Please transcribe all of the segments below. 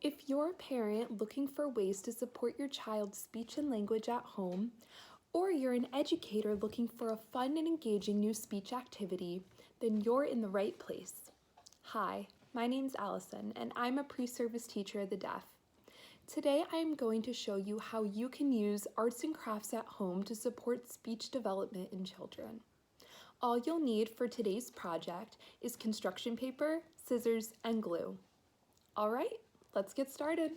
If you're a parent looking for ways to support your child's speech and language at home, or you're an educator looking for a fun and engaging new speech activity, then you're in the right place. Hi, my name's Allison, and I'm a pre-service teacher of the deaf. Today I am going to show you how you can use arts and crafts at home to support speech development in children. All you'll need for today's project is construction paper, scissors, and glue. All right, let's get started.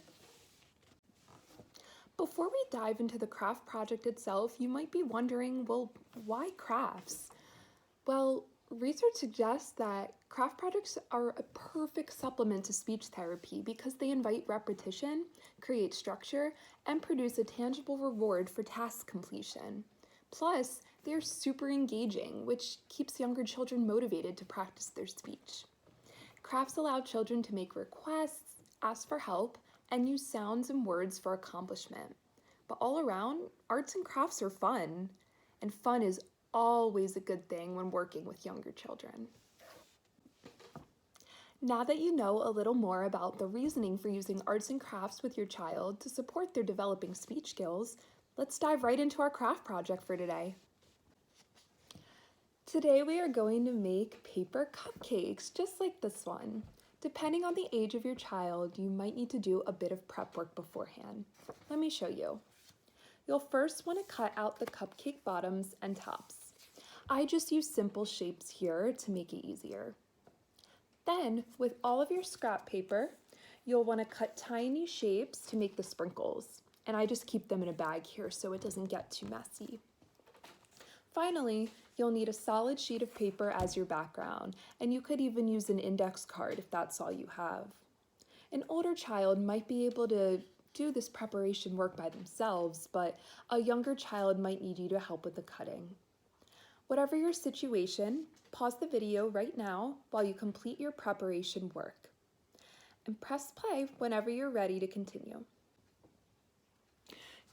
Before we dive into the craft project itself, you might be wondering, well, why crafts? Well, research suggests that craft projects are a perfect supplement to speech therapy because they invite repetition, create structure, and produce a tangible reward for task completion. Plus, they're super engaging, which keeps younger children motivated to practice their speech. Crafts allow children to make requests, ask for help, and use sounds and words for accomplishment. But all around, arts and crafts are fun, and fun is always a good thing when working with younger children. Now that you know a little more about the reasoning for using arts and crafts with your child to support their developing speech skills, let's dive right into our craft project for today. Today we are going to make paper cupcakes, just like this one. Depending on the age of your child, you might need to do a bit of prep work beforehand. Let me show you. You'll first want to cut out the cupcake bottoms and tops. I just use simple shapes here to make it easier. Then, with all of your scrap paper, you'll want to cut tiny shapes to make the sprinkles. And I just keep them in a bag here so it doesn't get too messy. Finally, you'll need a solid sheet of paper as your background, and you could even use an index card if that's all you have. An older child might be able to do this preparation work by themselves, but a younger child might need you to help with the cutting. Whatever your situation, pause the video right now while you complete your preparation work. And press play whenever you're ready to continue.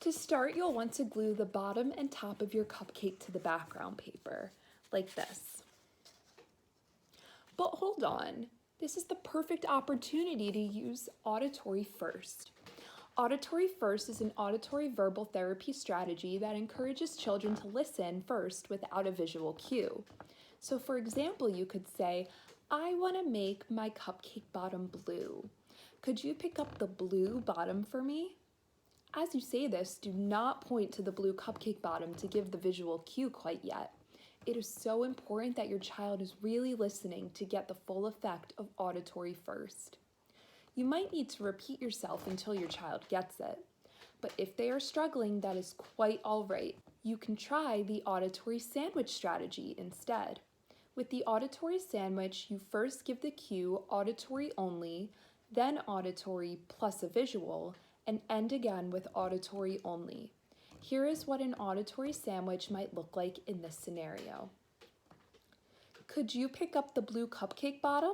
To start, you'll want to glue the bottom and top of your cupcake to the background paper, like this. But hold on, this is the perfect opportunity to use Auditory First. Auditory First is an auditory verbal therapy strategy that encourages children to listen first without a visual cue. So for example, you could say, I want to make my cupcake bottom blue. Could you pick up the blue bottom for me? As you say this, do not point to the blue cupcake bottom to give the visual cue quite yet. It is so important that your child is really listening to get the full effect of Auditory First. You might need to repeat yourself until your child gets it. But if they are struggling, that is quite all right. You can try the Auditory Sandwich strategy instead. With the Auditory Sandwich, you first give the cue auditory only, then auditory plus a visual, and end again with auditory only. Here is what an auditory sandwich might look like in this scenario. Could you pick up the blue cupcake bottom?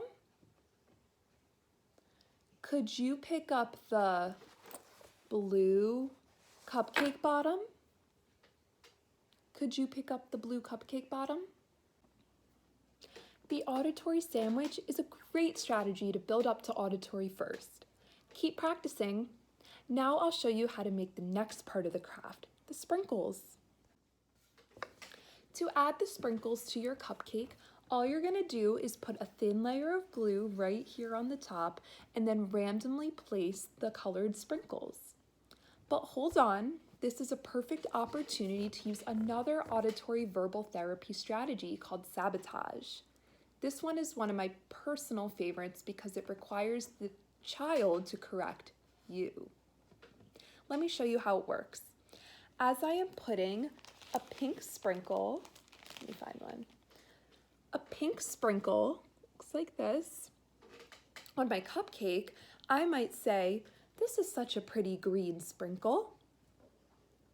Could you pick up the blue cupcake bottom? Could you pick up the blue cupcake bottom? The auditory sandwich is a great strategy to build up to Auditory First. Keep practicing. Now I'll show you how to make the next part of the craft, the sprinkles. To add the sprinkles to your cupcake, all you're going to do is put a thin layer of glue right here on the top and then randomly place the colored sprinkles. But hold on, this is a perfect opportunity to use another auditory verbal therapy strategy called Sabotage. This one is one of my personal favorites because it requires the child to correct you. Let me show you how it works. As I am putting a pink sprinkle, let me find one. A pink sprinkle, looks like this, on my cupcake, I might say, this is such a pretty green sprinkle.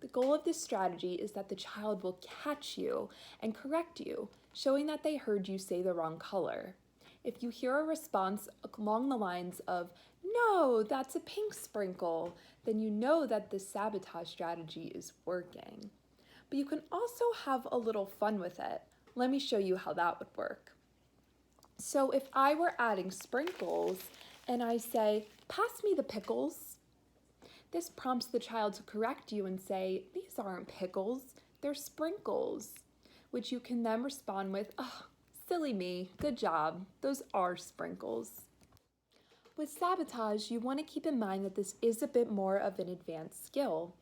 The goal of this strategy is that the child will catch you and correct you, showing that they heard you say the wrong color. If you hear a response along the lines of, no, that's a pink sprinkle, then you know that this sabotage strategy is working. But you can also have a little fun with it. Let me show you how that would work. So if I were adding sprinkles and I say, pass me the pickles. This prompts the child to correct you and say, these aren't pickles, they're sprinkles, which you can then respond with, oh, silly me, good job, those are sprinkles. With Sabotage, you want to keep in mind that this is a bit more of an advanced skill.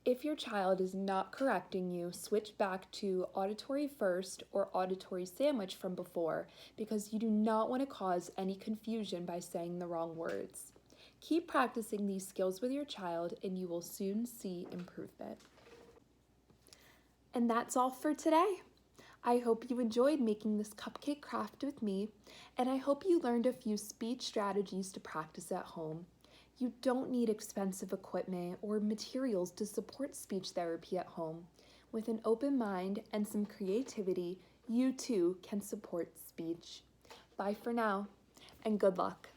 If your child is not correcting you, switch back to Auditory First or Auditory Sandwich from before, because you do not want to cause any confusion by saying the wrong words. Keep practicing these skills with your child and you will soon see improvement. And that's all for today. I hope you enjoyed making this cupcake craft with me, and I hope you learned a few speech strategies to practice at home. You don't need expensive equipment or materials to support speech therapy at home. With an open mind and some creativity, you too can support speech. Bye for now, and good luck.